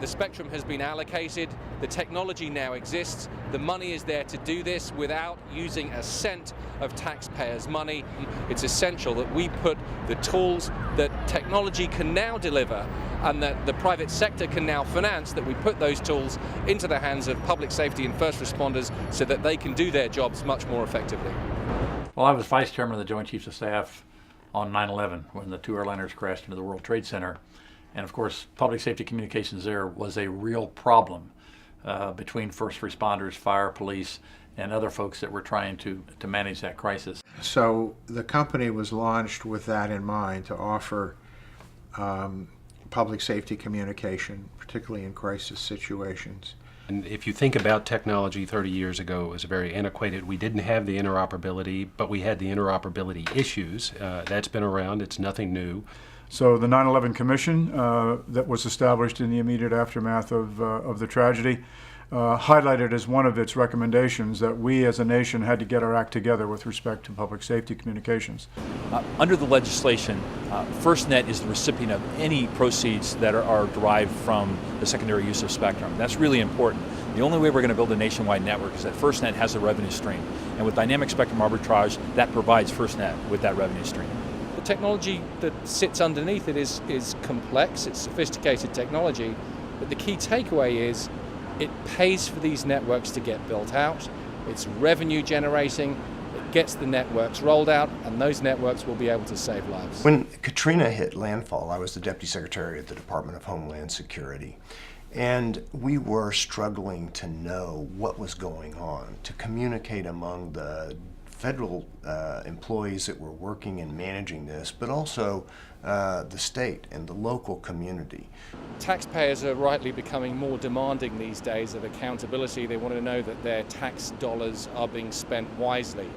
The spectrum has been allocated, the technology now exists, the money is there to do this without using a cent of taxpayers' money. It's essential that we put the tools that technology can now deliver and that the private sector can now finance, that we put those tools into the hands of public safety and first responders so that they can do their jobs much more effectively. Well, I was Vice Chairman of the Joint Chiefs of Staff on 9/11 when the two airliners crashed into the World Trade Center. And of course, public safety communications there was a real problem between first responders, fire, police, and other folks that were trying to manage that crisis. So the company was launched with that in mind, to offer public safety communication, particularly in crisis situations. And if you think about technology 30 years ago, it was very antiquated. We didn't have the interoperability, but we had the interoperability issues. That's been around. It's nothing new. So the 9/11 Commission that was established in the immediate aftermath of the tragedy highlighted as one of its recommendations that we as a nation had to get our act together with respect to public safety communications. Under the legislation, FirstNet is the recipient of any proceeds that are derived from the secondary use of spectrum. That's really important. The only way we're going to build a nationwide network is that FirstNet has a revenue stream. And with dynamic spectrum arbitrage, that provides FirstNet with that revenue stream. The technology that sits underneath it is complex, it's sophisticated technology, but the key takeaway is it pays for these networks to get built out, it's revenue generating, it gets the networks rolled out, and those networks will be able to save lives. When Katrina hit landfall, I was the Deputy Secretary at the Department of Homeland Security, and we were struggling to know what was going on, to communicate among the federal employees that were working and managing this, but also the state and the local community. Taxpayers are rightly becoming more demanding these days of accountability. They want to know that their tax dollars are being spent wisely.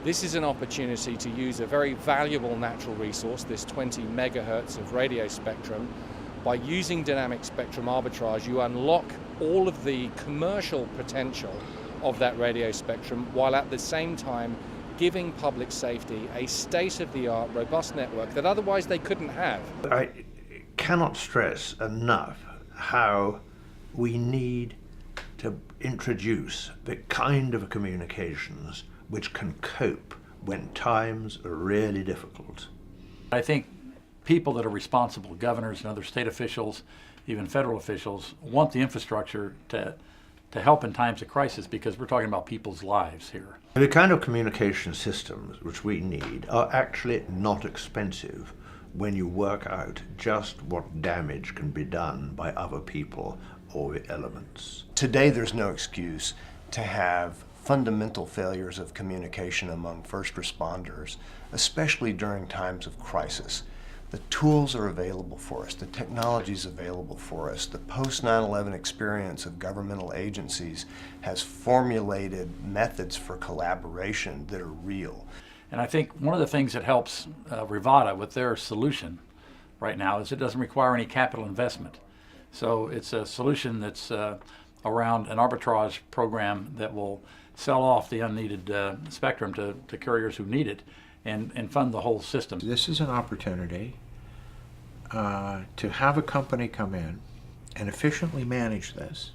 This is an opportunity to use a very valuable natural resource, this 20 megahertz of radio spectrum. By using dynamic spectrum arbitrage, you unlock all of the commercial potential of that radio spectrum, while at the same time giving public safety a state-of-the-art robust network that otherwise they couldn't have. I cannot stress enough how we need to introduce the kind of communications which can cope when times are really difficult. I think people that are responsible, governors and other state officials, even federal officials, want the infrastructure to help in times of crisis, because we're talking about people's lives here. The kind of communication systems which we need are actually not expensive when you work out just what damage can be done by other people or the elements. Today there's no excuse to have fundamental failures of communication among first responders, especially during times of crisis. The tools are available for us, the technology is available for us. The post-9/11 experience of governmental agencies has formulated methods for collaboration that are real. And I think one of the things that helps Rivada with their solution right now is it doesn't require any capital investment. So it's a solution that's around an arbitrage program that will sell off the unneeded spectrum to carriers who need it, and fund the whole system. This is an opportunity to have a company come in and efficiently manage this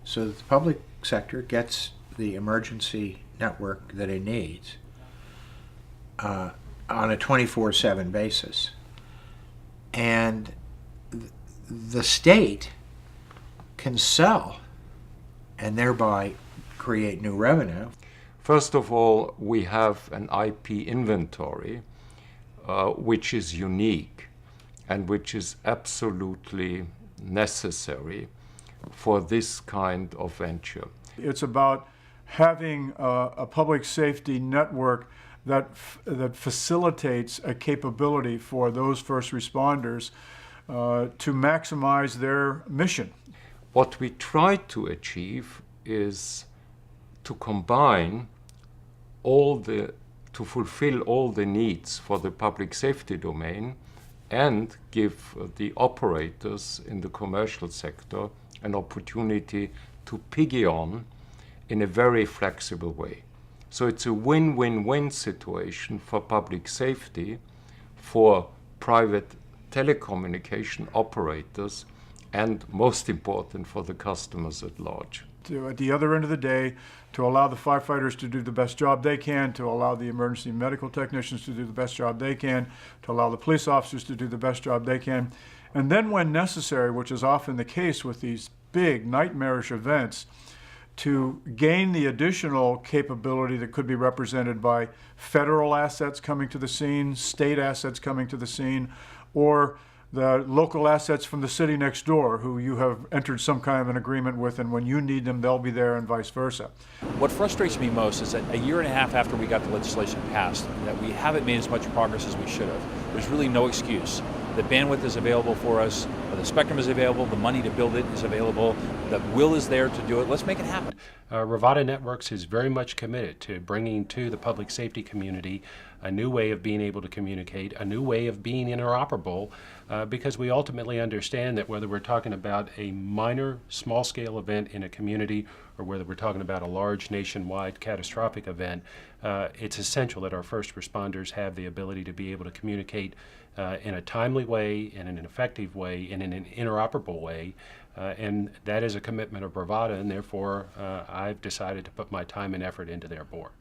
so that the public sector gets the emergency network that it needs on a 24/7 basis. And the state can sell and thereby create new revenue. First of all, we have an IP inventory which is unique and which is absolutely necessary for this kind of venture. It's about having a public safety network that facilitates a capability for those first responders to maximize their mission. What we try to achieve is to combine to fulfill all the needs for the public safety domain and give the operators in the commercial sector an opportunity to piggy on in a very flexible way. So it's a win-win-win situation for public safety, for private telecommunication operators, and most important for the customers at large. At the other end of the day, to allow the firefighters to do the best job they can, to allow the emergency medical technicians to do the best job they can, to allow the police officers to do the best job they can. And then when necessary, which is often the case with these big nightmarish events, to gain the additional capability that could be represented by federal assets coming to the scene, state assets coming to the scene, or the local assets from the city next door who you have entered some kind of an agreement with, and when you need them, they'll be there, and vice versa. What frustrates me most is that a year and a half after we got the legislation passed, that we haven't made as much progress as we should have. There's really no excuse. The bandwidth is available for us, the spectrum is available, the money to build it is available, the will is there to do it. Let's make it happen. Rivada Networks is very much committed to bringing to the public safety community a new way of being able to communicate, a new way of being interoperable, because we ultimately understand that whether we're talking about a minor, small-scale event in a community or whether we're talking about a large, nationwide, catastrophic event, it's essential that our first responders have the ability to be able to communicate in a timely way, in an effective way, and in an interoperable way. And that is a commitment of Rivada, and therefore I've decided to put my time and effort into their board.